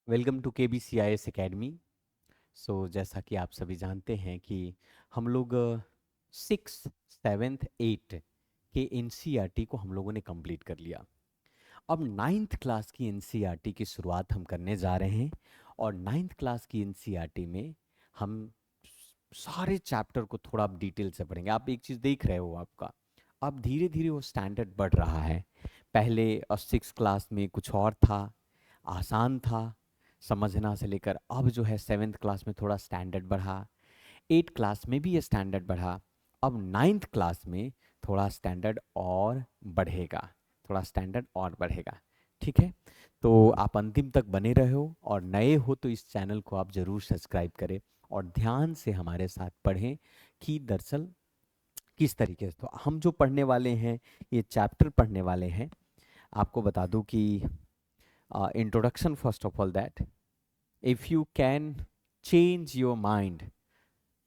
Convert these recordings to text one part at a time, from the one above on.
Welcome to KBCIS academy. जैसा कि आप सभी जानते हैं कि हम लोग सिक्स सेवेंथ एट के NCERT को हम लोगों ने कंप्लीट कर लिया। अब नाइन्थ क्लास की NCERT की शुरुआत हम करने जा रहे हैं और नाइन्थ क्लास की NCERT में हम सारे चैप्टर को थोड़ा आप डिटेल से पढ़ेंगे। आप एक चीज़ देख रहे हो, आपका अब धीरे धीरे वो स्टैंडर्ड बढ़ रहा है। पहले सिक्स क्लास में कुछ और था, आसान था समझना से लेकर, अब जो है सेवेंथ क्लास में थोड़ा स्टैंडर्ड बढ़ा, एट क्लास में भी ये स्टैंडर्ड बढ़ा, अब नाइन्थ क्लास में थोड़ा स्टैंडर्ड और बढ़ेगा, थोड़ा स्टैंडर्ड और बढ़ेगा। ठीक है, तो आप अंतिम तक बने रहो और नए हो तो इस चैनल को आप ज़रूर सब्सक्राइब करें और ध्यान से हमारे साथ पढ़ें कि दरअसल किस तरीके से। तो हम जो पढ़ने वाले हैं, ये चैप्टर पढ़ने वाले हैं, आपको बता दूं कि introduction first of all that if you can change your mind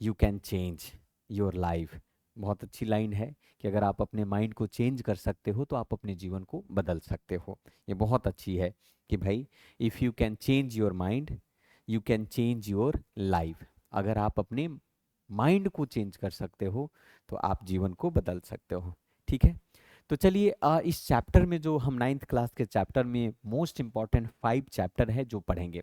you can change your life. बहुत अच्छी लाइन है कि अगर आप अपने माइंड को चेंज कर सकते हो तो आप अपने जीवन को बदल सकते हो। ये बहुत अच्छी है कि भाई if you can change your mind you can change your life. अगर आप अपने माइंड को चेंज कर सकते हो तो आप जीवन को बदल सकते हो। ठीक है, तो चलिए इस चैप्टर में जो हम नाइन्थ क्लास के चैप्टर में मोस्ट इंपॉर्टेंट 5 चैप्टर है जो पढ़ेंगे।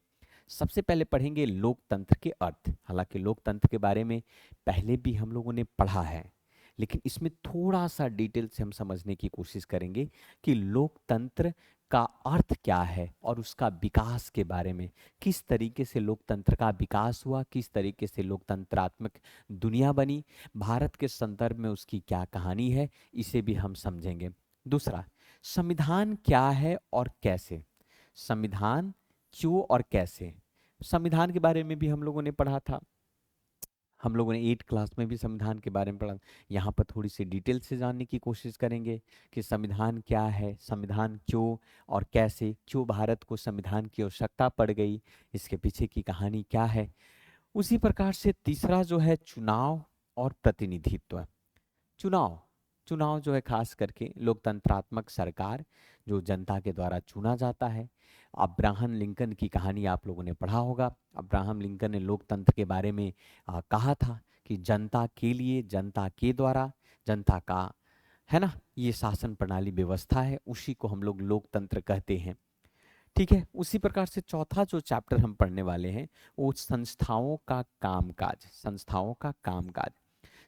सबसे पहले पढ़ेंगे लोकतंत्र के अर्थ। हालांकि लोकतंत्र के बारे में पहले भी हम लोगों ने पढ़ा है, लेकिन इसमें थोड़ा सा डिटेल से हम समझने की कोशिश करेंगे कि लोकतंत्र का अर्थ क्या है और उसका विकास के बारे में, किस तरीके से लोकतंत्र का विकास हुआ, किस तरीके से लोकतंत्रात्मक दुनिया बनी, भारत के संदर्भ में उसकी क्या कहानी है, इसे भी हम समझेंगे। दूसरा, संविधान क्या है और कैसे, संविधान क्यों और कैसे। संविधान के बारे में भी हम लोगों ने पढ़ा था, हम लोगों ने एट क्लास में भी संविधान के बारे में पढ़ा। यहाँ पर थोड़ी सी डिटेल से जानने की कोशिश करेंगे कि संविधान क्या है, संविधान क्यों और कैसे, क्यों भारत को संविधान की आवश्यकता पड़ गई, इसके पीछे की कहानी क्या है। उसी प्रकार से तीसरा जो है चुनाव और प्रतिनिधित्व। चुनाव, चुनाव जो है खास करके लोकतंत्रात्मक सरकार जो जनता के द्वारा चुना जाता है। अब्राहम लिंकन की कहानी आप लोगों ने पढ़ा होगा। अब्राहम लिंकन ने लोकतंत्र के बारे में कहा था कि जनता के लिए, जनता के द्वारा, जनता का, है ना, ये शासन प्रणाली व्यवस्था है, उसी को हम लोग लोकतंत्र कहते हैं। ठीक है, उसी प्रकार से चौथा जो चैप्टर हम पढ़ने वाले हैं वो संस्थाओं का कामकाज। संस्थाओं का कामकाज,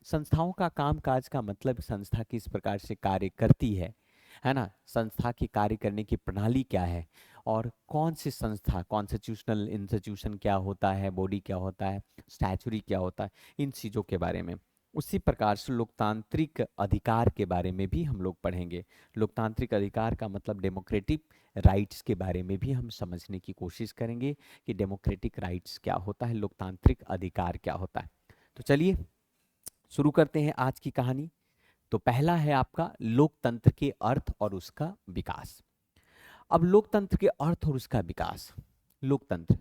संस्थाओं का कामकाज का मतलब संस्था किस प्रकार से कार्य करती है ना, संस्था की कार्य करने की प्रणाली क्या है और कौन सी संस्था, कॉन्स्टिट्यूशनल इंस्टीट्यूशन क्या होता है, बॉडी क्या होता है, स्टैचुरी क्या होता है, इन चीज़ों के बारे में। उसी प्रकार से लोकतांत्रिक अधिकार के बारे में भी हम लोग पढ़ेंगे। लोकतांत्रिक अधिकार का मतलब डेमोक्रेटिक राइट्स के बारे में भी हम समझने की कोशिश करेंगे कि डेमोक्रेटिक राइट्स क्या होता है, लोकतांत्रिक अधिकार क्या होता है। तो चलिए शुरू करते हैं आज की कहानी। तो पहला है आपका लोकतंत्र के अर्थ और उसका विकास। अब लोकतंत्र के अर्थ और उसका विकास। लोकतंत्र,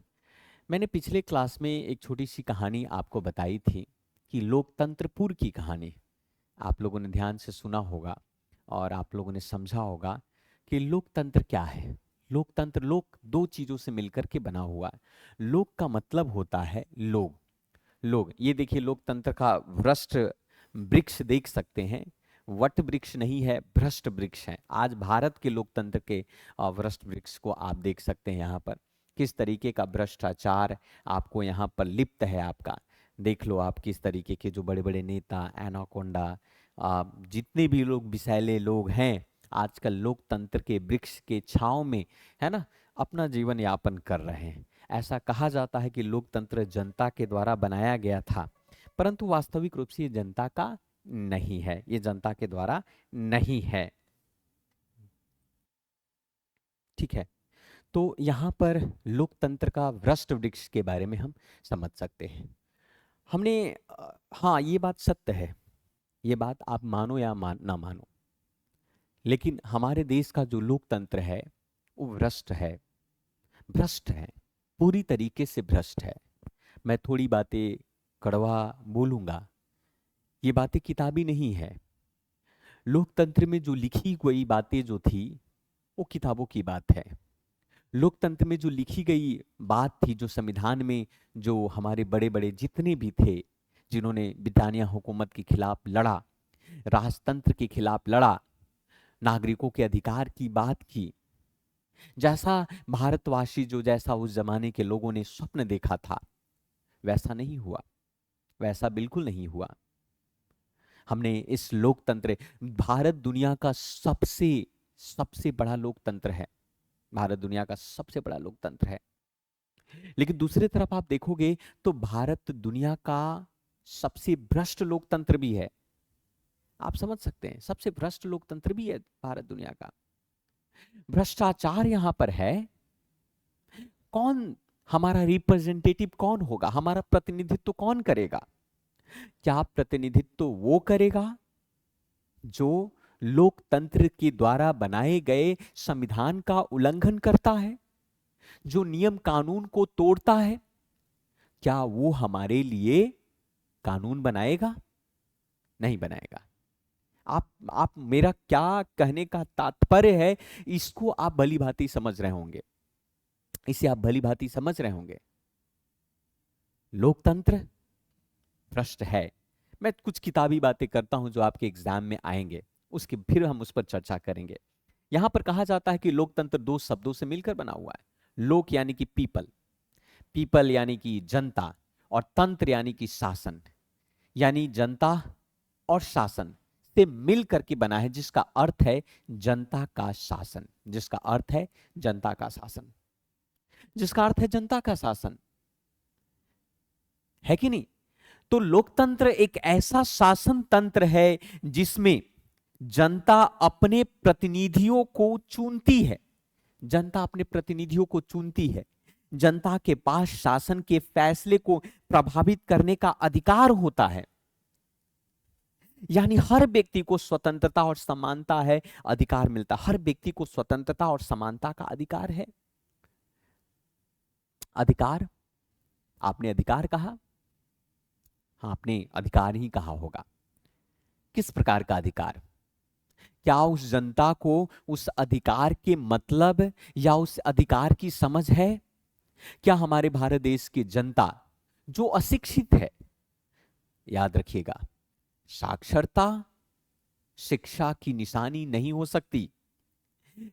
मैंने पिछले क्लास में एक छोटी सी कहानी आपको बताई थी कि लोकतंत्रपुर की कहानी आप लोगों ने ध्यान से सुना होगा और आप लोगों ने समझा होगा कि लोकतंत्र क्या है। लोकतंत्र, लोक दो चीजों से मिलकर के बना हुआ है। लोक का मतलब होता है लोग। लोग, ये देखिए लोकतंत्र का वृक्ष, वृक्ष देख सकते हैं, वट वृक्ष नहीं है, भ्रष्ट वृक्ष है। आज भारत के लोकतंत्र के वृक्ष वृक्ष को आप देख सकते हैं यहाँ पर किस तरीके का भ्रष्टाचार आपको यहाँ पर लिप्त है। आपका देख लो आप किस तरीके के जो बड़े बड़े नेता, एनाकोंडा, जितने भी लोग विषैले लोग हैं आजकल लोकतंत्र के वृक्ष के छांव में, है ना, अपना जीवन यापन कर रहे हैं। ऐसा कहा जाता है कि लोकतंत्र जनता के द्वारा बनाया गया था, परंतु वास्तविक रूप से ये जनता का नहीं है, ये जनता के द्वारा नहीं है। ठीक है, तो यहाँ पर लोकतंत्र का वृक्ष वृक्ष के बारे में हम समझ सकते हैं। हमने हाँ, ये बात सत्य है, ये बात आप मानो या ना मानो, लेकिन हमारे देश का जो लोकतंत्र है वो भ्रष्ट है, भ्रष्ट है, पूरी तरीके से भ्रष्ट है। मैं थोड़ी बातें कड़वा बोलूंगा, ये बातें किताबी नहीं है। लोकतंत्र में जो लिखी गई बातें जो थी वो किताबों की बात है। लोकतंत्र में जो लिखी गई बात थी, जो संविधान में जो हमारे बड़े बड़े जितने भी थे, जिन्होंने ब्रिटानिया हुकूमत के खिलाफ लड़ा, राजतंत्र के खिलाफ लड़ा, नागरिकों के अधिकार की बात की, जैसा भारतवासी जो जैसा उस जमाने के लोगों ने स्वप्न देखा था, वैसा नहीं हुआ, वैसा बिल्कुल नहीं हुआ। हमने इस लोकतंत्र, भारत दुनिया का सबसे सबसे बड़ा लोकतंत्र है, भारत दुनिया का सबसे बड़ा लोकतंत्र है। लेकिन दूसरी तरफ आप देखोगे तो भारत दुनिया का सबसे भ्रष्ट लोकतंत्र भी है। आप समझ सकते हैं, सबसे भ्रष्ट लोकतंत्र भी है भारत दुनिया का। भ्रष्टाचार यहां पर है। कौन हमारा रिप्रेजेंटेटिव कौन होगा, हमारा प्रतिनिधित्व कौन करेगा? क्या प्रतिनिधित्व वो करेगा जो लोकतंत्र के द्वारा बनाए गए संविधान का उल्लंघन करता है, जो नियम कानून को तोड़ता है? क्या वो हमारे लिए कानून बनाएगा? नहीं बनाएगा। आप मेरा क्या कहने का तात्पर्य है, इसको आप भली भांति समझ रहे होंगे, इसे आप भली भांति समझ रहे होंगे। लोकतंत्र भ्रष्ट है। मैं कुछ किताबी बातें करता हूं जो आपके एग्जाम में आएंगे, उसके फिर हम उस पर चर्चा करेंगे। यहां पर कहा जाता है कि लोकतंत्र दो शब्दों से मिलकर बना हुआ है। लोक यानी कि पीपल, पीपल यानी कि जनता, और तंत्र यानी कि शासन, यानी जनता और शासन से मिल करके बना है, जिसका अर्थ है जनता का शासन, जिसका अर्थ है जनता का शासन, जिसका अर्थ है जनता का शासन, है कि नहीं? तो लोकतंत्र एक ऐसा शासन तंत्र है जिसमें जनता अपने प्रतिनिधियों को चुनती है, जनता अपने प्रतिनिधियों को चुनती है, जनता के पास शासन के फैसले को प्रभावित करने का अधिकार होता है। यानी हर व्यक्ति को स्वतंत्रता और समानता है, अधिकार मिलता, हर व्यक्ति को स्वतंत्रता और समानता का अधिकार है। अधिकार, आपने अधिकार कहा, हाँ आपने अधिकार ही कहा होगा। किस प्रकार का अधिकार? क्या उस जनता को उस अधिकार के मतलब या उस अधिकार की समझ है? क्या हमारे भारत देश की जनता जो अशिक्षित है, याद रखिएगा, साक्षरता शिक्षा की निशानी नहीं हो सकती।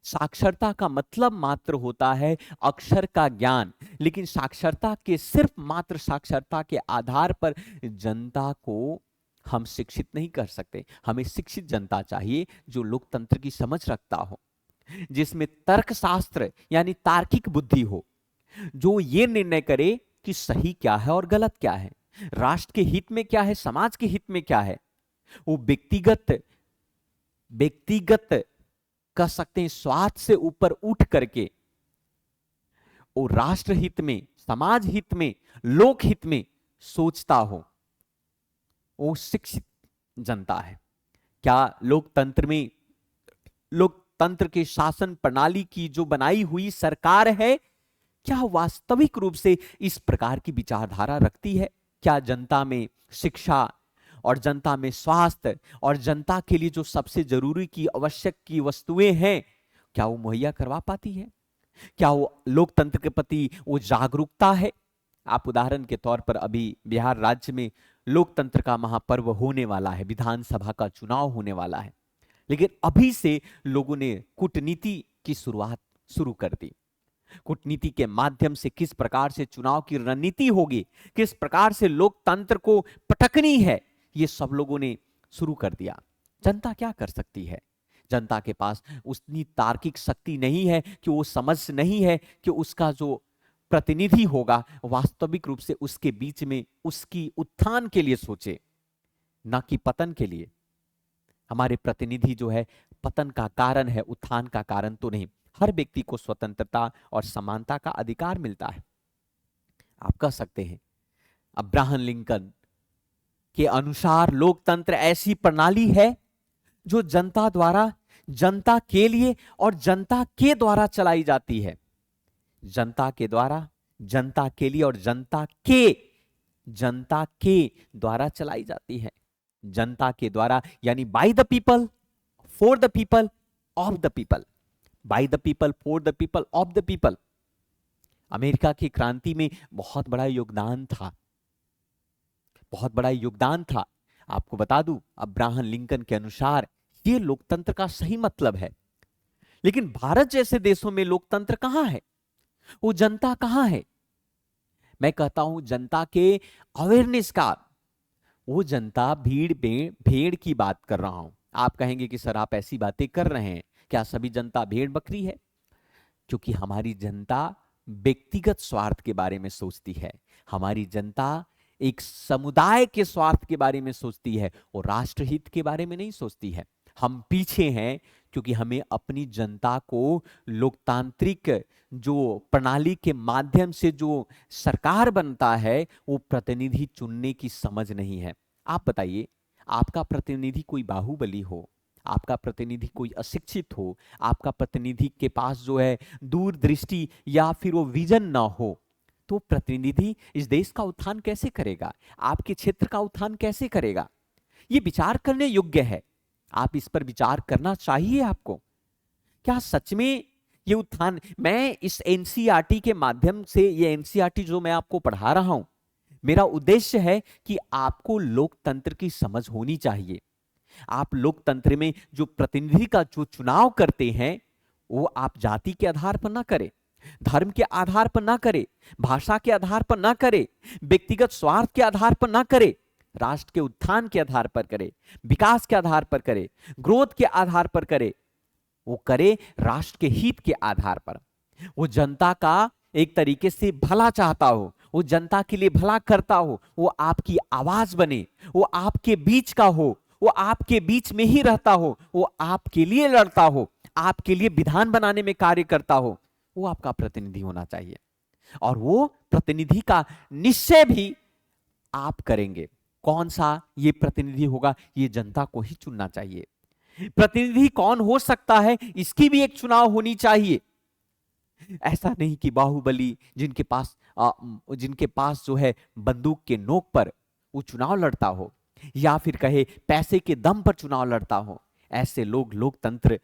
साक्षरता का मतलब मात्र होता है अक्षर का ज्ञान, लेकिन साक्षरता के सिर्फ मात्र साक्षरता के आधार पर जनता को हम शिक्षित नहीं कर सकते। हमें शिक्षित जनता चाहिए जो लोकतंत्र की समझ रखता हो, जिसमें तर्कशास्त्र यानी तार्किक बुद्धि हो, जो ये निर्णय करे कि सही क्या है और गलत क्या है, राष्ट्र के हित में क्या है, समाज के हित में क्या है। वो व्यक्तिगत व्यक्तिगत कह सकते हैं स्वार्थ से ऊपर उठ करके वो राष्ट्र हित में, समाज हित में, लोक हित में सोचता हो, वो शिक्षित जनता है। क्या लोकतंत्र में, लोकतंत्र के शासन प्रणाली की जो बनाई हुई सरकार है, क्या वास्तविक रूप से इस प्रकार की विचारधारा रखती है? क्या जनता में शिक्षा और जनता में स्वास्थ्य और जनता के लिए जो सबसे जरूरी की आवश्यक की वस्तुएं हैं, क्या वो मुहैया करवा पाती है? क्या वो लोकतंत्र के प्रति वो जागरूकता है? आप उदाहरण के तौर पर अभी बिहार राज्य में लोकतंत्र का महापर्व होने वाला है, विधानसभा का चुनाव होने वाला है, लेकिन अभी से लोगों ने कूटनीति की शुरुआत शुरू कर दी। कूटनीति के माध्यम से किस प्रकार से चुनाव की रणनीति होगी, किस प्रकार से लोकतंत्र को पटकनी है, ये सब लोगों ने शुरू कर दिया। जनता क्या कर सकती है? जनता के पास उतनी तार्किक शक्ति नहीं है, कि वो समझ नहीं है कि उसका जो प्रतिनिधि होगा वास्तविक रूप से उसके बीच में उसकी उत्थान के लिए सोचे, ना कि पतन के लिए। हमारे प्रतिनिधि जो है पतन का कारण है, उत्थान का कारण तो नहीं। हर व्यक्ति को स्वतंत्रता और समानता का अधिकार मिलता है। आप कह सकते हैं अब्राहम लिंकन के अनुसार लोकतंत्र ऐसी प्रणाली है जो जनता द्वारा, जनता के लिए और जनता के द्वारा चलाई जाती है। जनता के द्वारा, जनता के लिए और जनता के द्वारा चलाई जाती है। जनता के द्वारा यानी by the people, for the people, of the people, by the people, for the people, of the people. America की क्रांति में बहुत बड़ा योगदान था, बहुत बड़ा योगदान था। आपको बता दूं, अब्राहम लिंकन के अनुसार ये लोकतंत्र का सही मतलब है। लेकिन भारत जैसे देशों में लोकतंत्र कहां है? वो जनता कहां है? मैं कहता हूं जनता के अवेयरनेस का, वो जनता भीड़ में भेड़ की बात कर रहा हूं। आप कहेंगे कि सर आप ऐसी बातें कर रहे हैं, क्या सभी जनता भेड़ बकरी है? क्योंकि हमारी जनता व्यक्तिगत स्वार्थ के बारे में सोचती है, हमारी जनता एक समुदाय के स्वार्थ के बारे में सोचती है और राष्ट्रहित के बारे में नहीं सोचती है। हम पीछे हैं क्योंकि हमें अपनी जनता को लोकतांत्रिक जो प्रणाली के माध्यम से जो सरकार बनता है वो प्रतिनिधि चुनने की समझ नहीं है। आप बताइए, आपका प्रतिनिधि कोई बाहुबली हो, आपका प्रतिनिधि कोई अशिक्षित हो, आपका प्रतिनिधि के पास जो है दूरदृष्टि या फिर वो विजन ना हो, तो प्रतिनिधि इस देश का उत्थान कैसे करेगा? आपके क्षेत्र का उत्थान कैसे करेगा? ये विचार करने योग्य है। आप इस पर विचार करना चाहिए आपको। क्या सच में ये उत्थान, मैं इस एनसीईआरटी के माध्यम से, ये एनसीईआरटी जो मैं आपको पढ़ा रहा हूं, मेरा उद्देश्य है कि आपको लोकतंत्र की समझ होनी चाहिए। आप लोकतंत्र में जो प्रतिनिधि का जो चुनाव करते हैं वो आप जाति के आधार पर ना करें, धर्म के आधार पर ना करें, भाषा के आधार पर ना करें, व्यक्तिगत स्वार्थ के आधार पर ना करें, राष्ट्र के उत्थान के आधार पर करें, विकास के आधार पर करें, ग्रोथ के आधार पर करें। वो करे राष्ट्र के हित के आधार पर। वो जनता का एक तरीके से भला चाहता हो, वो जनता के लिए भला करता हो, वो आपकी आवाज बने, वो आपके बीच का हो, वो आपके बीच में ही रहता हो, वो आपके लिए लड़ता हो, आपके लिए विधान बनाने में कार्य करता हो, वो आपका प्रतिनिधि होना चाहिए। और वो प्रतिनिधि का निश्चय भी आप करेंगे। कौन सा ये प्रतिनिधि होगा, ये जनता को ही चुनना चाहिए। प्रतिनिधि कौन हो सकता है, इसकी भी एक चुनाव होनी चाहिए। ऐसा नहीं कि बाहुबली जिनके पास जो है बंदूक के नोक पर वो चुनाव लड़ता हो, या फिर कहे पैसे के दम पर चुनाव लड़ता हो। ऐसे लोग लोकतंत्र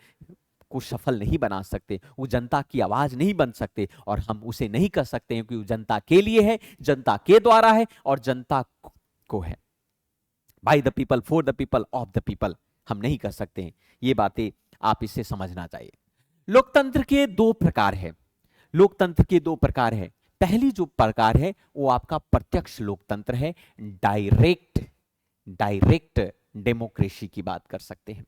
को सफल नहीं बना सकते, वो जनता की आवाज नहीं बन सकते, और हम उसे नहीं कर सकते हैं, क्योंकि वो जनता के लिए है, जनता के द्वारा है और जनता को है। By the people, for the people, of the people हम नहीं कर सकते हैं। ये बातें आप इसे समझना चाहिए। लोकतंत्र के दो प्रकार है, लोकतंत्र के दो प्रकार है। पहली जो प्रकार है वो आपका प्रत्यक्ष लोकतंत्र है, डायरेक्ट डेमोक्रेसी की बात कर सकते हैं।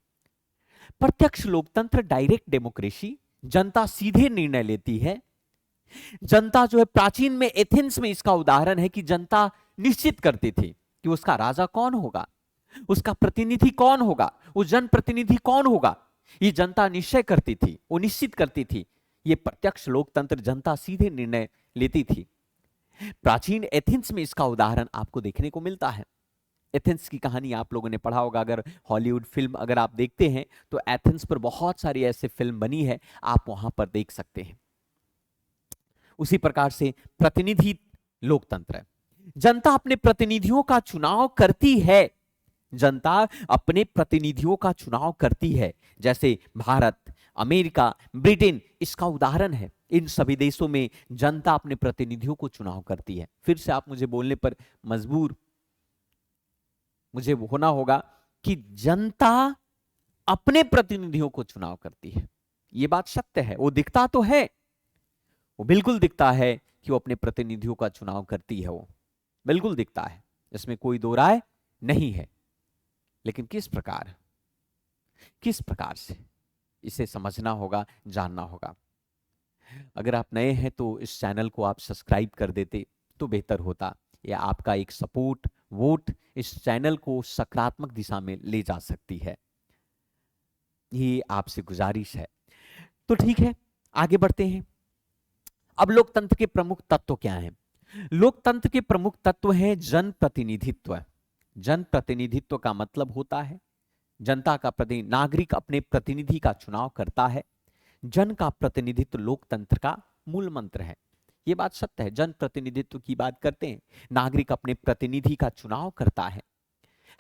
प्रत्यक्ष लोकतंत्र, डायरेक्ट डेमोक्रेसी, जनता सीधे निर्णय लेती है। जनता जो है, प्राचीन में एथेंस में इसका उदाहरण है कि जनता निश्चित करती थी कि उसका राजा कौन होगा, उसका प्रतिनिधि कौन होगा, वो जनप्रतिनिधि कौन होगा, ये जनता निश्चय करती थी, वो निश्चित करती थी। ये प्रत्यक्ष लोकतंत्र, जनता सीधे निर्णय लेती थी। प्राचीन एथेंस में इसका उदाहरण आपको देखने को मिलता है। एथेंस की कहानी आप लोगों ने पढ़ा होगा, अगर हॉलीवुड फिल्म अगर आप देखते हैं तो एथेंस पर बहुत सारी ऐसे फिल्म बनी है, आप वहां पर देख सकते हैं। उसी प्रकार से प्रतिनिधि लोकतंत्र है, जनता अपने प्रतिनिधियों का चुनाव करती है, जनता अपने प्रतिनिधियों का चुनाव करती है। जैसे भारत, अमेरिका, ब्रिटेन इसका उदाहरण है। इन सभी देशों में जनता अपने प्रतिनिधियों को चुनाव करती है। फिर से आप मुझे बोलने पर मजबूर मुझे होना होगा कि जनता अपने प्रतिनिधियों को चुनाव करती है। यह बात सत्य है, वो दिखता तो है, वो बिल्कुल दिखता है कि वो अपने प्रतिनिधियों का चुनाव करती है, वो बिल्कुल दिखता है, इसमें कोई दो राय नहीं है। लेकिन किस प्रकार से इसे समझना होगा, जानना होगा। अगर आप नए हैं तो इस चैनल को आप सब्सक्राइब कर देते तो बेहतर होता। या आपका एक सपोर्ट, वोट इस चैनल को सकारात्मक दिशा में ले जा सकती है, ये आपसे गुजारिश है। तो ठीक है, आगे बढ़ते हैं। अब लोकतंत्र के प्रमुख तत्व क्या हैं? लोकतंत्र के प्रमुख तत्व हैं जनप्रतिनिधित्व। जनप्रतिनिधित्व का मतलब होता है जनता का नागरिक अपने प्रतिनिधि का चुनाव करता है। जन का प्रतिनिधित्व लोकतंत्र का मूल मंत्र है। यह बात सत्य है, जन प्रतिनिधित्व की बात करते हैं, नागरिक अपने प्रतिनिधि का चुनाव करता है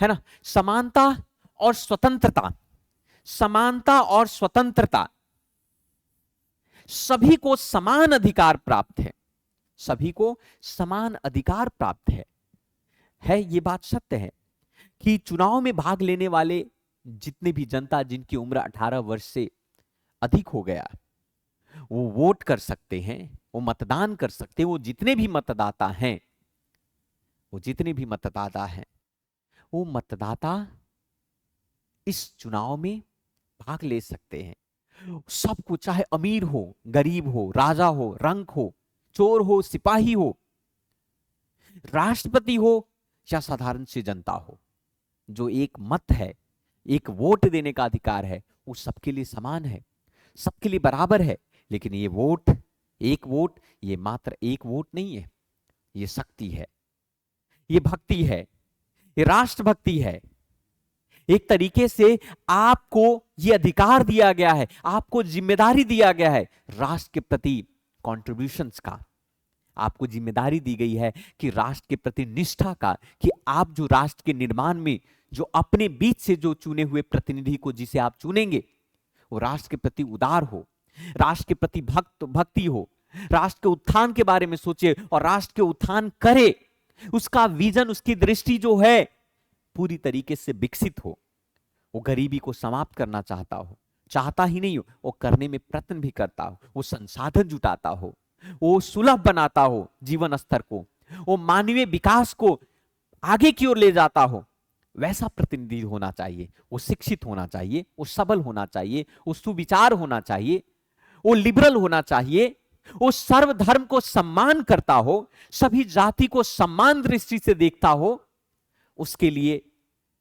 ना। समानता और स्वतंत्रता, समानता और स्वतंत्रता, सभी को समान अधिकार प्राप्त है। सभी को समान अधिकार प्राप्त है। ये बात सत्य है कि चुनाव में भाग लेने वाले जितने भी जनता जिनकी उम्र 18 वर्ष से अधिक हो गया, वो वोट कर सकते हैं, वो मतदान कर सकते हैं। वो जितने भी मतदाता हैं, वो मतदाता इस चुनाव में भाग ले सकते हैं। सबको, चाहे अमीर हो, गरीब हो, राजा हो, रंक हो, चोर हो, सिपाही हो, राष्ट्रपति हो या साधारण सी जनता हो, जो एक मत है, एक वोट देने का अधिकार है, वो सबके लिए समान है, सबके लिए बराबर है। लेकिन ये वोट, एक वोट, ये मात्र एक वोट नहीं है, ये शक्ति है, ये भक्ति है, ये राष्ट्रभक्ति है। एक तरीके से आपको ये अधिकार दिया गया है, आपको जिम्मेदारी दिया गया है राष्ट्र के प्रति कॉन्ट्रीब्यूशंस का। आपको जिम्मेदारी दी गई है कि राष्ट्र के प्रति निष्ठा का, कि आप जो राष्ट्र के निर्माण में जो अपने बीच से जो चुने हुए प्रतिनिधि को जिसे आप चुनेंगे, वो राष्ट्र के प्रति उदार हो, राष्ट्र के प्रति भक्ति हो, राष्ट्र के उत्थान के बारे में सोचे और राष्ट्र के उत्थान करे। उसका विजन, उसकी दृष्टि जो है पूरी तरीके से विकसित हो। वो गरीबी को समाप्त करना चाहता ही नहीं हो, वो करने में प्रयत्न भी करता हो, वो संसाधन जुटाता हो, वो सुलभ बनाता हो जीवन स्तर को, वो मानवीय विकास को आगे की ओर ले जाता हो। वैसा प्रतिनिधि होना चाहिए। वो शिक्षित होना चाहिए, वो सबल होना चाहिए, वो सुविचार होना चाहिए, वो लिबरल होना चाहिए, वो सर्वधर्म को सम्मान करता हो, सभी जाति को सम्मान दृष्टि से देखता हो। उसके लिए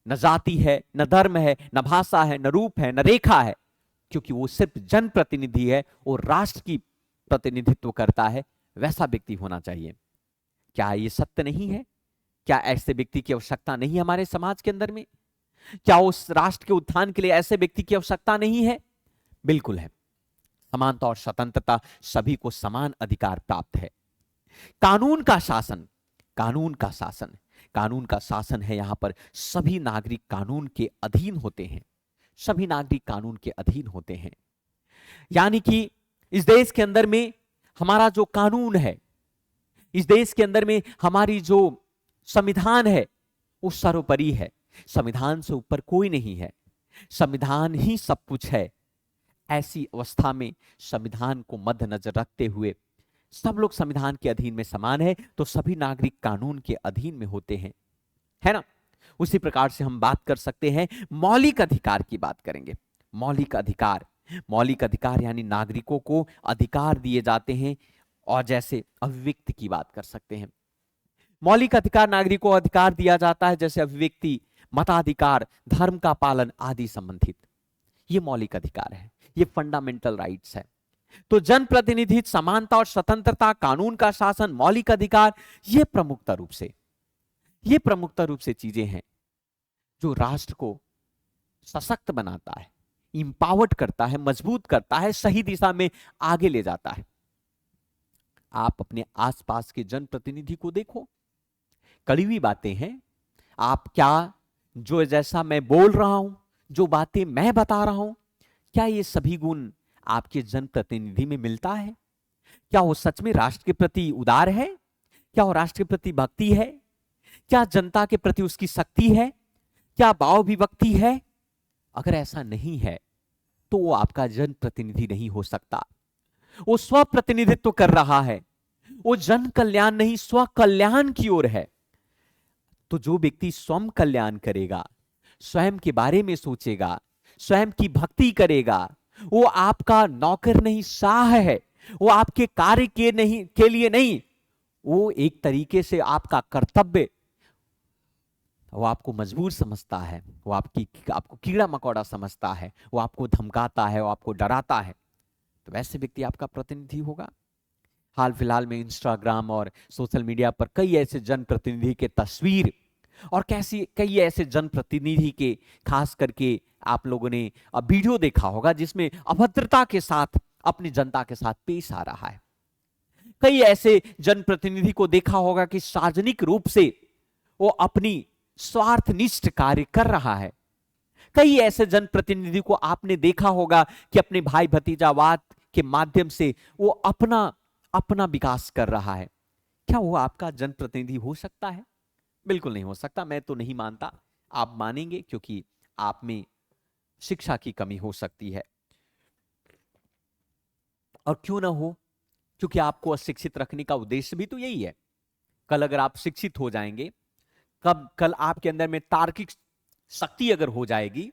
न जाति है, न धर्म है, न भाषा है, न रूप है, न रेखा है, क्योंकि वो सिर्फ जनप्रतिनिधि है, वो राष्ट्र की प्रतिनिधित्व करता है। वैसा व्यक्ति होना चाहिए। क्या ये सत्य नहीं है? क्या ऐसे व्यक्ति की आवश्यकता नहीं है हमारे समाज के अंदर में? क्या उस राष्ट्र के उत्थान के लिए ऐसे व्यक्ति की आवश्यकता नहीं है? बिल्कुल है। समानता और स्वतंत्रता, सभी को समान अधिकार प्राप्त है। कानून का शासन, कानून का शासन है। यहां पर सभी नागरिक कानून के अधीन होते हैं, सभी नागरिक कानून के अधीन होते हैं। यानी कि इस देश के अंदर में हमारा जो कानून है, इस देश के अंदर में हमारी जो संविधान है, वो सर्वोपरि है। संविधान से ऊपर कोई नहीं है, संविधान ही सब कुछ है। ऐसी अवस्था में संविधान को मद्देनजर रखते हुए सब लोग संविधान के अधीन में समान है, तो सभी नागरिक कानून के अधीन में होते हैं, है ना। उसी प्रकार से हम बात कर सकते हैं, मौलिक अधिकार की बात करेंगे। मौलिक अधिकार यानी नागरिकों को अधिकार दिए जाते हैं। और जैसे अभिव्यक्ति की बात कर सकते हैं, मौलिक अधिकार, नागरिकों को अधिकार दिया जाता है, जैसे अभिव्यक्ति, मताधिकार, धर्म का पालन आदि संबंधित। ये मौलिक अधिकार है, ये फंडामेंटल राइट्स है। तो जनप्रतिनिधित्व, समानता और स्वतंत्रता, कानून का शासन, मौलिक अधिकार, ये प्रमुखता रूप से चीजें हैं जो राष्ट्र को सशक्त बनाता है, इंपावर्ड करता है, मजबूत करता है, सही दिशा में आगे ले जाता है। आप अपने आसपास के जनप्रतिनिधि को देखो, कड़वी बातें हैं। आप क्या, जो जैसा मैं बोल रहा हूं, जो बातें मैं बता रहा हूं, क्या ये सभी गुण आपके जनप्रतिनिधि में मिलता है? क्या वो सच में राष्ट्र के प्रति उदार है? क्या वो राष्ट्र के प्रति भक्ति है? क्या जनता के प्रति उसकी शक्ति है? क्या भाव विभक्ति है? अगर ऐसा नहीं है तो वो आपका जनप्रतिनिधि नहीं हो सकता। वो स्व प्रतिनिधित्व कर रहा है, वो जन कल्याण नहीं स्व कल्याण की ओर है। तो जो व्यक्ति स्वयं कल्याण करेगा, स्वयं के बारे में सोचेगा, स्वयं की भक्ति करेगा, वो आपका नौकर नहीं, शाह है। वो आपके कार्य के लिए नहीं, वो एक तरीके से आपका कर्तव्य, वो आपको मजबूर समझता है, वो आपको कीड़ा मकोड़ा समझता है, वो आपको धमकाता है, वो आपको डराता है। तो वैसे व्यक्ति आपका प्रतिनिधि होगा। हाल फिलहाल में इंस्टाग्राम और सोशल मीडिया पर कई ऐसे जनप्रतिनिधि के तस्वीर और कई ऐसे जनप्रतिनिधि के, खास करके आप लोगों ने वीडियो देखा होगा जिसमें अभद्रता के साथ अपनी जनता के साथ पेश आ रहा है। कई ऐसे जनप्रतिनिधि को देखा होगा कि सार्वजनिक रूप से वो अपनी स्वार्थनिष्ठ कार्य कर रहा है। कई ऐसे जनप्रतिनिधि को आपने देखा होगा कि अपने भाई भतीजावाद के माध्यम से वो अपना विकास कर रहा है, क्या वो आपका जनप्रतिनिधि हो सकता है? बिल्कुल नहीं हो सकता। मैं तो नहीं मानता। आप मानेंगे क्योंकि आप में शिक्षा की कमी हो सकती है, और क्यों ना हो, क्योंकि आपको अशिक्षित रखने का उद्देश्य भी तो यही है। कल अगर आप शिक्षित हो जाएंगे, कब कल आपके अंदर में तार्किक शक्ति अगर हो जाएगी,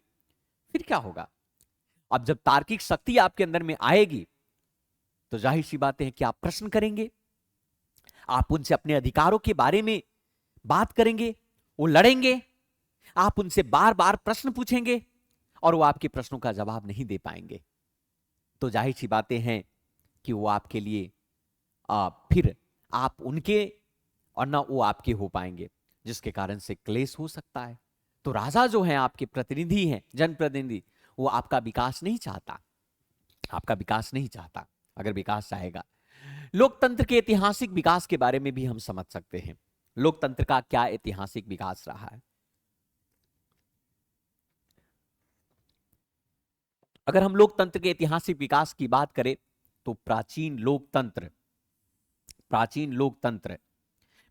फिर क्या होगा? अब जब तार्किक शक्ति आपके अंदर में आएगी तो जाहिर सी बातें हैं कि आप प्रश्न करेंगे, आप उनसे अपने अधिकारों के बारे में बात करेंगे, वो लड़ेंगे, आप उनसे बार बार प्रश्न पूछेंगे और वो आपके प्रश्नों का जवाब नहीं दे पाएंगे। तो जाहिर सी बातें हैं कि वो आपके लिए फिर आप उनके और ना वो आपके हो पाएंगे, जिसके कारण से क्लेश हो सकता है। तो राजा जो है आपके प्रतिनिधि हैं, जनप्रतिनिधि, वो आपका विकास नहीं चाहता, आपका विकास नहीं चाहता। अगर विकास चाहेगा, लोकतंत्र के ऐतिहासिक विकास के बारे में भी हम समझ सकते हैं। लोकतंत्र का क्या ऐतिहासिक विकास रहा है? अगर हम लोकतंत्र के ऐतिहासिक विकास की बात करें तो प्राचीन लोकतंत्र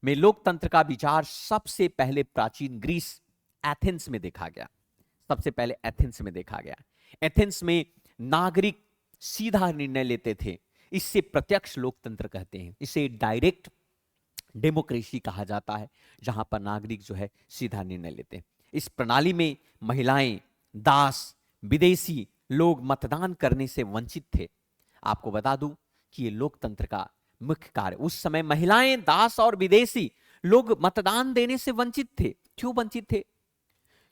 में लोकतंत्र का विचार सबसे पहले प्राचीन ग्रीस, एथेंस में देखा गया। सबसे पहले एथेंस में देखा गया। एथेंस में नागरिक सीधा निर्णय लेते थे। इससे प्रत्यक्ष लोकतंत्र कहते हैं। इसे डायरेक्ट डेमोक्रेसी कहा जाता है, जहां पर नागरिक जो है सीधा निर्णय लेते हैं। इस प्रणाली में महिलाएं, दास, विदेशी लोग मतदान करने से वंचित थे। आपको बता दूं कि ये लोकतंत्र का मुख्य कार्य, उस समय महिलाएं, दास और विदेशी लोग मतदान देने से वंचित थे। क्यों वंचित थे?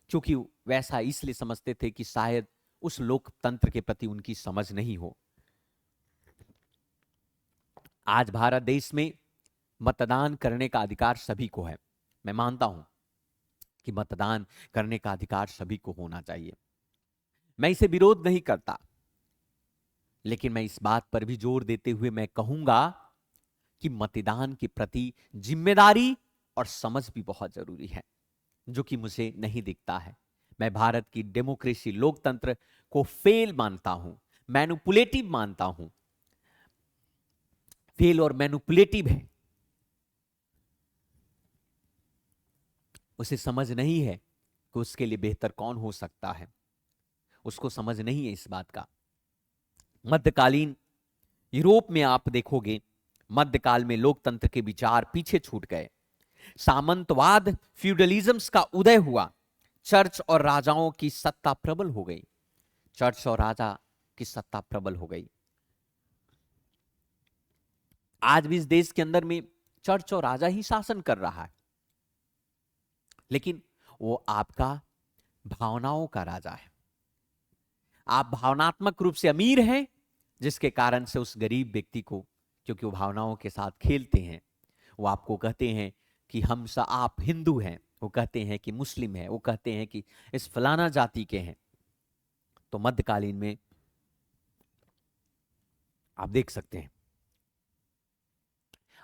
क्योंकि वैसा इसलिए समझते थे कि शायद उस लोकतंत्र के प्रति उनकी समझ नहीं हो। आज भारत देश में मतदान करने का अधिकार सभी को है। मैं मानता हूं कि मतदान करने का अधिकार सभी को होना चाहिए। मैं इसे विरोध नहीं करता, लेकिन मैं इस बात पर भी जोर देते हुए मैं कहूंगा कि मतदान के प्रति जिम्मेदारी और समझ भी बहुत जरूरी है, जो कि मुझे नहीं दिखता है। मैं भारत की डेमोक्रेसी, लोकतंत्र को फेल मानता हूं, मैनिपुलेटिव मानता हूं। फेल और मैनिपुलेटिव है। उसे समझ नहीं है कि उसके लिए बेहतर कौन हो सकता है। उसको समझ नहीं है इस बात का। मध्यकालीन यूरोप में आप देखोगे, मध्यकाल में लोकतंत्र के विचार पीछे छूट गए। सामंतवाद, फ्यूडलिज्म्स का उदय हुआ। चर्च और राजाओं की सत्ता प्रबल हो गई। चर्च और राजा की सत्ता प्रबल हो गई। आज भी इस देश के अंदर में चर्च और राजा ही शासन कर रहा है, लेकिन वो आपका भावनाओं का राजा है। आप भावनात्मक रूप से अमीर हैं, जिसके कारण से उस गरीब व्यक्ति को, क्योंकि वो भावनाओं के साथ खेलते हैं, वो आपको कहते हैं कि आप हिंदू हैं, वो कहते हैं कि मुस्लिम है, वो कहते हैं कि इस फलाना जाति के हैं। तो मध्यकालीन में आप देख सकते हैं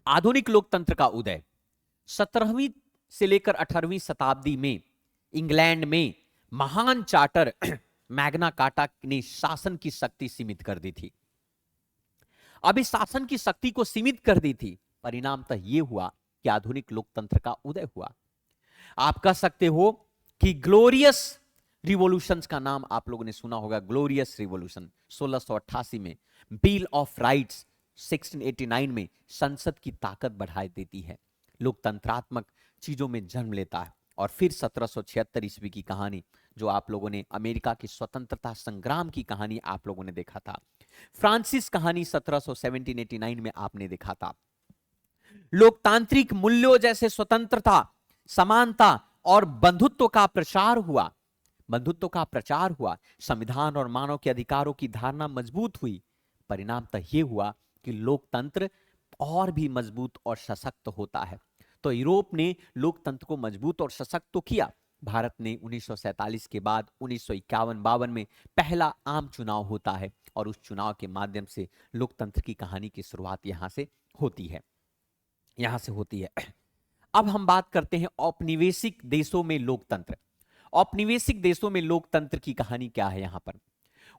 आधुनिक लोकतंत्र का उदय 17वीं से लेकर 18वीं शताब्दी में इंग्लैंड में महान चार्टर मैग्ना कार्टा ने शासन की शक्ति सीमित कर दी थी। अब इस शासन की शक्ति को सीमित कर दी थी, परिणामतः यह हुआ कि आधुनिक लोकतंत्र का उदय हुआ। आप कह सकते हो कि ग्लोरियस रिवॉल्यूशंस का नाम आप लोगों ने सुना होगा। ग्लोरियस रिवॉल्यूशन 1688 में, बिल ऑफ राइट्स 1689 में संसद की ताकत बढ़ा देती है, लोकतंत्रात्मक चीजों में जन्म लेता है। और फिर 1776 ईस्वी की कहानी, जो आप लोगों ने अमेरिका की स्वतंत्रता संग्राम की कहानी आप लोगों ने देखा था। फ्रांसिस कहानी 1789 में आपने देखा था। लोकतांत्रिक मूल्यों जैसे स्वतंत्रता, समानता और बंधुत्व का प्रचार हुआ। बंधुत्व का प्रचार हुआ। संविधान और मानव के अधिकारों की धारणा मजबूत हुई। परिणामतः यह हुआ कि लोकतंत्र और भी मजबूत और सशक्त होता है। तो यूरोप ने लोकतंत्र को मजबूत और सशक्त तो किया। भारत ने 1947 के बाद 1951-52 में पहला आम चुनाव होता है, और उस चुनाव के माध्यम से लोकतंत्र की कहानी की शुरुआत यहां से होती है। अब हम बात करते हैं औपनिवेशिक देशों में लोकतंत्र। औपनिवेशिक देशों में लोकतंत्र की कहानी क्या है? यहां पर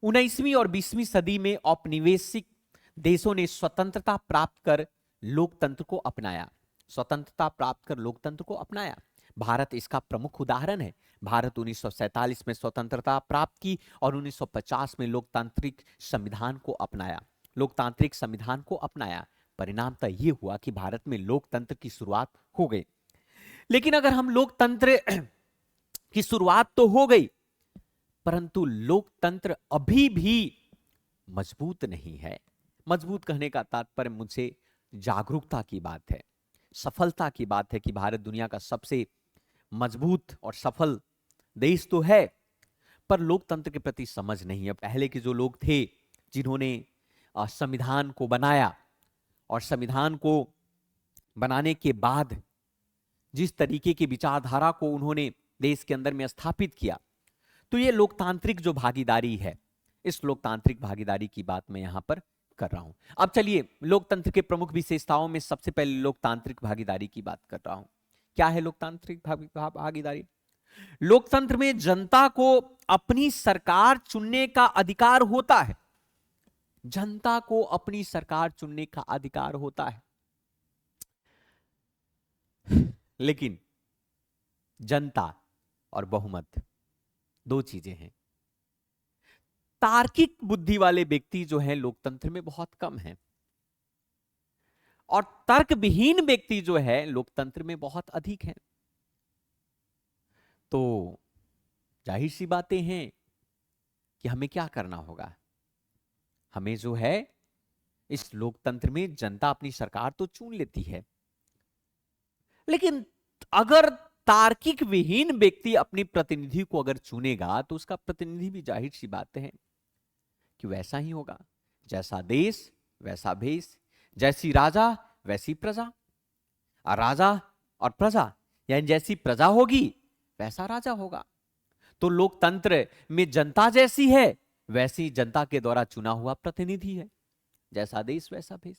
19वीं और 20वीं सदी में औपनिवेशिक देशों ने स्वतंत्रता प्राप्त कर लोकतंत्र को अपनाया। स्वतंत्रता प्राप्त कर लोकतंत्र को अपनाया। भारत इसका प्रमुख उदाहरण है। भारत 1947 में स्वतंत्रता प्राप्त की और 1950 में लोकतांत्रिक संविधान को अपनाया। लोकतांत्रिक संविधान को अपनाया, परिणामतः ये हुआ कि भारत में लोकतंत्र की शुरुआत हो गई। लेकिन अगर हम लोकतंत्र की शुरुआत तो हो गई, परंतु लोकतंत्र अभी भी मजबूत नहीं है। मजबूत कहने का तात्पर्य मुझसे जागरूकता की बात है, सफलता की बात है कि भारत दुनिया का सबसे मजबूत और सफल देश तो है, पर लोकतंत्र के प्रति समझ नहीं है। पहले के जो लोग थे जिन्होंने संविधान को बनाया और संविधान को बनाने के बाद जिस तरीके की विचारधारा को उन्होंने देश के अंदर में स्थापित किया, तो ये लोकतांत्रिक जो भागीदारी है, इस लोकतांत्रिक भागीदारी की बात मैं यहां पर कर रहा हूं। अब चलिए लोकतंत्र के प्रमुख विशेषताओं में सबसे पहले लोकतांत्रिक भागीदारी की बात कर रहा हूं। क्या है लोकतांत्रिक भागीदारी? लोकतंत्र में जनता को अपनी सरकार चुनने का अधिकार होता है। जनता को अपनी सरकार चुनने का अधिकार होता है, लेकिन जनता और बहुमत दो चीजें हैं। तार्किक बुद्धि वाले व्यक्ति जो है लोकतंत्र में बहुत कम है, और तर्कविहीन व्यक्ति जो है लोकतंत्र में बहुत अधिक है। तो जाहिर सी बातें हैं कि हमें क्या करना होगा। हमें जो है इस लोकतंत्र में जनता अपनी सरकार तो चुन लेती है, लेकिन अगर तार्किक विहीन व्यक्ति अपनी प्रतिनिधि को अगर चुनेगा तो उसका प्रतिनिधि भी जाहिर सी बात है कि वैसा ही होगा। जैसा देश वैसा भेष, जैसी राजा वैसी प्रजा। और राजा और प्रजा यानी जैसी प्रजा होगी वैसा राजा होगा। तो लोकतंत्र में जनता जैसी है वैसी जनता के द्वारा चुना हुआ प्रतिनिधि है। जैसा देश वैसा भेष।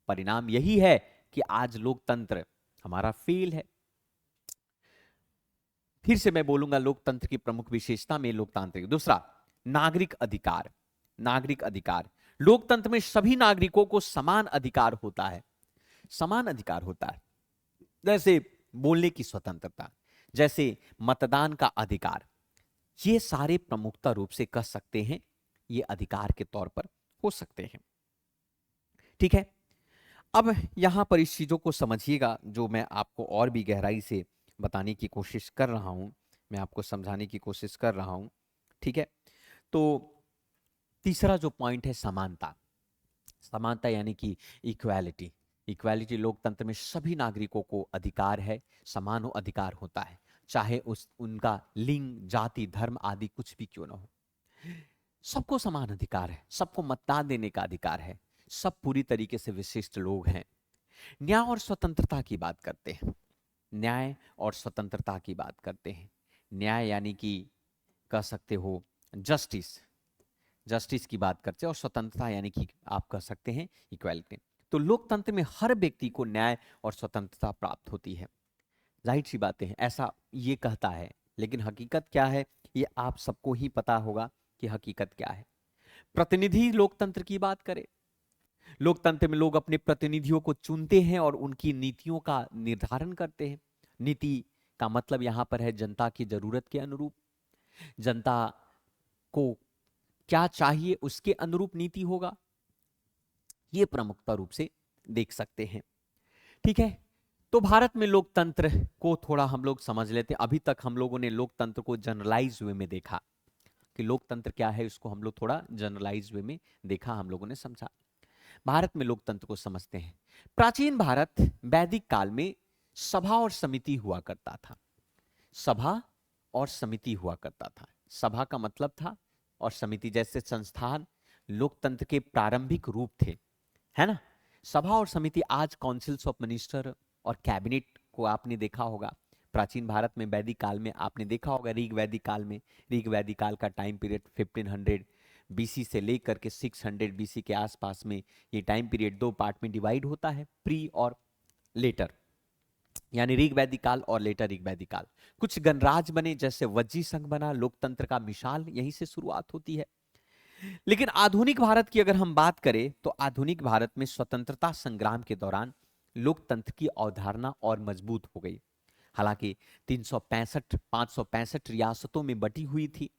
परिणाम यही है कि आज लोकतंत्र हमारा फेल है। फिर से मैं बोलूंगा लोकतंत्र की प्रमुख विशेषता में लोकतांत्रिक। दूसरा, नागरिक अधिकार। नागरिक अधिकार, लोकतंत्र में सभी नागरिकों को समान अधिकार होता है। समान अधिकार होता है, जैसे बोलने की स्वतंत्रता, जैसे मतदान का अधिकार। ये सारे प्रमुखता रूप से कह सकते हैं, ये अधिकार के तौर पर हो सकते हैं। ठीक है, अब यहां पर इस चीजों को समझिएगा जो मैं आपको और भी गहराई से बताने की कोशिश कर रहा हूं, मैं आपको समझाने की कोशिश कर रहा हूं। ठीक है, तो तीसरा जो पॉइंट है समानता। समानता यानी कि इक्वालिटी। इक्वालिटी, लोकतंत्र में सभी नागरिकों को अधिकार है, समान अधिकार होता है, चाहे उनका लिंग, जाति, धर्म आदि कुछ भी क्यों ना हो। सबको समान अधिकार है, सबको मतदान देने का अधिकार है, सब पूरी तरीके से विशिष्ट लोग हैं। न्याय और स्वतंत्रता की बात करते हैं। न्याय और स्वतंत्रता की बात करते हैं। न्याय यानी कि कह सकते हो जस्टिस, जस्टिस की बात करते हैं, और स्वतंत्रता यानी कि आप कह सकते हैं इक्वालिटी। तो लोकतंत्र में हर व्यक्ति को न्याय और स्वतंत्रता प्राप्त होती है। जाहिर सी बातें हैं, ऐसा ये कहता है, लेकिन हकीकत क्या है ये आप सबको ही पता होगा कि हकीकत क्या है। प्रतिनिधि लोकतंत्र की बात करें, लोकतंत्र में लोग अपने प्रतिनिधियों को चुनते हैं और उनकी नीतियों का निर्धारण करते हैं। नीति का मतलब यहां पर है जनता की जरूरत के अनुरूप, जनता को क्या चाहिए उसके अनुरूप नीति होगा। यह प्रमुखता रूप से देख सकते हैं। ठीक है, तो भारत में लोकतंत्र को थोड़ा हम लोग समझ लेते हैं। अभी तक हम लोगों ने लोकतंत्र को जनरलाइज वे में देखा कि लोकतंत्र क्या है, उसको हम लोग थोड़ा जनरलाइज वे में देखा, हम लोगों ने समझा। भारत में लोकतंत्र को समझते हैं। प्राचीन भारत वैदिक काल में सभा और समिति हुआ करता था। सभा और समिति हुआ करता था। सभा का मतलब था और समिति जैसे संस्थान लोकतंत्र के प्रारंभिक रूप थे, है ना। सभा और समिति आज काउंसिल्स ऑफ मिनिस्टर और कैबिनेट को आपने देखा होगा। प्राचीन भारत में वैदिक काल में आपने देखा होगा, ऋग वैदिक काल में, ऋग वैदिक काल का टाइम पीरियड 1500 बीसी से लेकर के 600 बीसी के आसपास में ये टाइम पीरियड दो पार्ट में डिवाइड होता है, प्री और लेटर, यानी ऋग वैदिक काल और लेटर ऋग वैदिक काल। कुछ गणराज्य बने, जैसे वज्जी संघ बना, लोकतंत्र का मिसाल यहीं से शुरुआत होती है। लेकिन आधुनिक भारत की अगर हम बात करें तो आधुनिक भारत में स्वतंत्रता संग्राम के दौरान लोकतंत्र की अवधारणा और मजबूत हो गई। हालांकि 565 रियासतों में बटी हुई थी।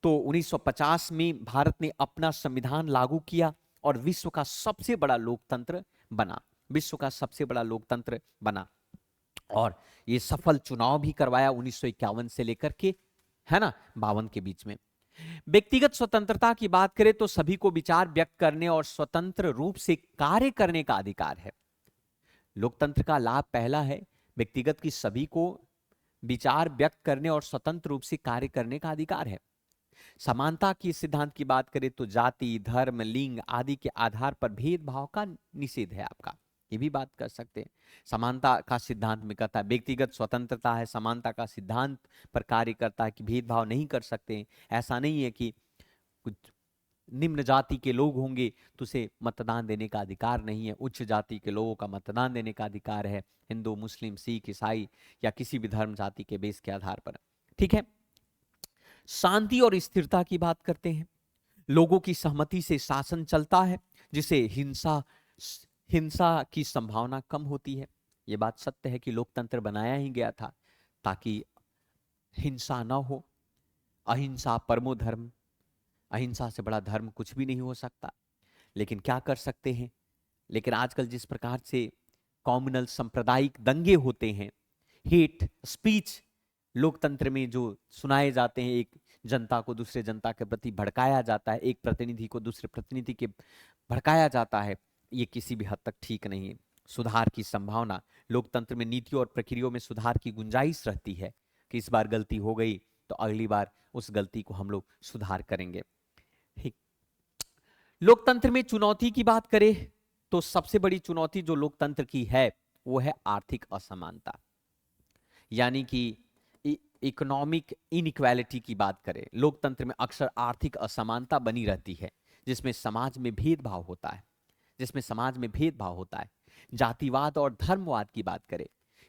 तो 1950 में भारत ने अपना संविधान लागू किया और विश्व का सबसे बड़ा लोकतंत्र बना। विश्व का सबसे बड़ा लोकतंत्र बना और ये सफल चुनाव भी करवाया 1951 से लेकर के, है ना, 52 के बीच में। व्यक्तिगत स्वतंत्रता की बात करें तो सभी को विचार व्यक्त करने और स्वतंत्र रूप से कार्य करने का अधिकार है। लोकतंत्र का लाभ पहला है, व्यक्तिगत की सभी को विचार व्यक्त करने और स्वतंत्र रूप से कार्य करने का अधिकार है। समानता की सिद्धांत की बात करें तो जाति, धर्म, लिंग आदि के आधार पर भेदभाव का निषेध है आपका, ये भी बात कर सकते हैं। समानता का सिद्धांत में कहता है व्यक्तिगत स्वतंत्रता है, समानता का सिद्धांत पर कार्य करता है कि भेदभाव नहीं कर सकते। ऐसा नहीं है कि कुछ निम्न जाति के लोग होंगे तो उसे मतदान देने का अधिकार नहीं है, उच्च जाति के लोगों का मतदान देने का अधिकार है, हिंदू, मुस्लिम, सिख, ईसाई या किसी भी धर्म जाति के बेस के आधार पर। ठीक है। शांति और स्थिरता की बात करते हैं। लोगों की सहमति से शासन चलता है, जिसे हिंसा की संभावना कम होती है। यह बात सत्य है कि लोकतंत्र बनाया ही गया था ताकि हिंसा ना हो। अहिंसा परमो धर्म, अहिंसा से बड़ा धर्म कुछ भी नहीं हो सकता। लेकिन क्या कर सकते हैं, लेकिन आजकल जिस प्रकार से कॉम्युनल सांप्रदायिक दंगे होते हैं, हेट स्पीच लोकतंत्र में जो सुनाए जाते हैं, एक जनता को दूसरे जनता के प्रति भड़काया जाता है, एक प्रतिनिधि को दूसरे प्रतिनिधि के भड़काया जाता है, ये किसी भी हद तक ठीक नहीं है। सुधार की संभावना, लोकतंत्र में नीतियों और प्रक्रियाओं में सुधार की गुंजाइश रहती है कि इस बार गलती हो गई तो अगली बार उस गलती को हम लोग सुधार करेंगे। ठीक। लोकतंत्र में चुनौती की बात करें तो सबसे बड़ी चुनौती जो लोकतंत्र की है वो है आर्थिक असमानता, यानी कि इकोनॉमिक इनइक्वालिटी की बात करें, लोकतंत्र में अक्सर आर्थिक असमानता बनी रहती है, जिसमें समाज में भेदभाव होता है, जिसमें समाज में भेदभाव होता है। जातिवाद और धर्मवाद की बात करें,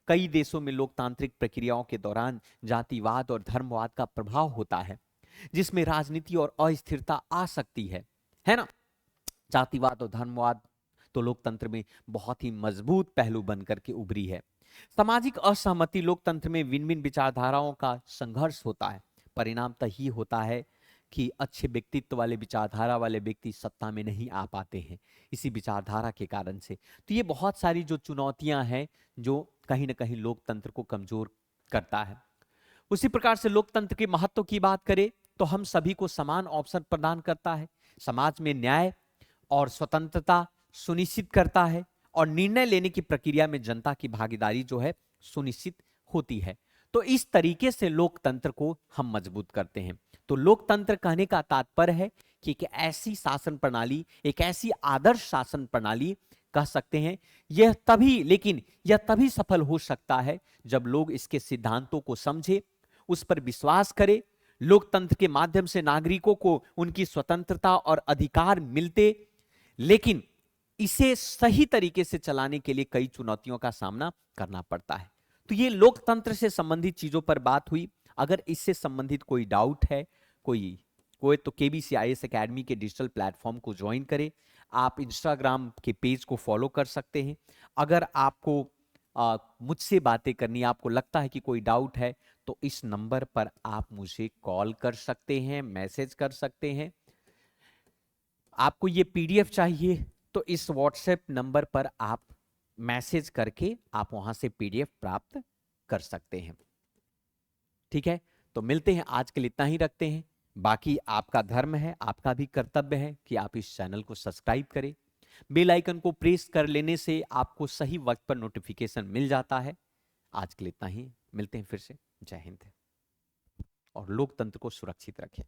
कई देशों में लोकतांत्रिक प्रक्रियाओं के दौरान जातिवाद और धर्मवाद का प्रभाव होता है, जिसमें राजनीति और अस्थिरता आ सकती है ना। जातिवाद और धर्मवाद तो लोकतंत्र में बहुत ही मजबूत पहलू बनकर के उभरी है। सामाजिक असहमति, लोकतंत्र में भिन्न भिन्न विचारधाराओं का संघर्ष होता है। परिणामतः ही होता है कि अच्छे व्यक्तित्व वाले, विचारधारा वाले व्यक्ति सत्ता में नहीं आ पाते हैं इसी विचारधारा के कारण से। तो ये बहुत सारी जो चुनौतियां हैं जो कहीं ना कहीं लोकतंत्र को कमजोर करता है। उसी प्रकार से लोकतंत्र के महत्व की बात करें तो हम सभी को समान अवसर प्रदान करता है, समाज में न्याय और स्वतंत्रता सुनिश्चित करता है और निर्णय लेने की प्रक्रिया में जनता की भागीदारी जो है सुनिश्चित होती है। तो इस तरीके से लोकतंत्र को हम मजबूत करते हैं। तो लोकतंत्र कहने का तात्पर्य है कि एक ऐसी शासन प्रणाली, एक ऐसी आदर्श शासन प्रणाली कह सकते हैं, यह तभी सफल हो सकता है जब लोग इसके सिद्धांतों को समझे, उस पर विश्वास करें। लोकतंत्र के माध्यम से नागरिकों को उनकी स्वतंत्रता और अधिकार मिलते, लेकिन इसे सही तरीके से चलाने के लिए कई चुनौतियों का सामना करना पड़ता है। तो ये लोकतंत्र से संबंधित चीजों पर बात हुई। अगर इससे संबंधित कोई डाउट है, कोई तो केबीसी आईएएस एकेडमी के डिजिटल प्लेटफॉर्म को ज्वाइन करें। आप इंस्टाग्राम के पेज को फॉलो कर सकते हैं। अगर आपको मुझसे बातें करनी, आपको लगता है कि कोई डाउट है, तो इस नंबर पर आप मुझे कॉल कर सकते हैं, मैसेज कर सकते हैं। आपको ये पीडीएफ चाहिए तो इस व्हाट्सएप नंबर पर आप मैसेज करके आप वहां से पीडीएफ प्राप्त कर सकते हैं। ठीक है, तो मिलते हैं, आज के लिए इतना ही रखते हैं। बाकी आपका धर्म है, आपका भी कर्तव्य है कि आप इस चैनल को सब्सक्राइब करें। बेल आइकन को प्रेस कर लेने से आपको सही वक्त पर नोटिफिकेशन मिल जाता है। आज के लिए इतना ही, मिलते हैं फिर से। जय हिंद और लोकतंत्र को सुरक्षित रखें।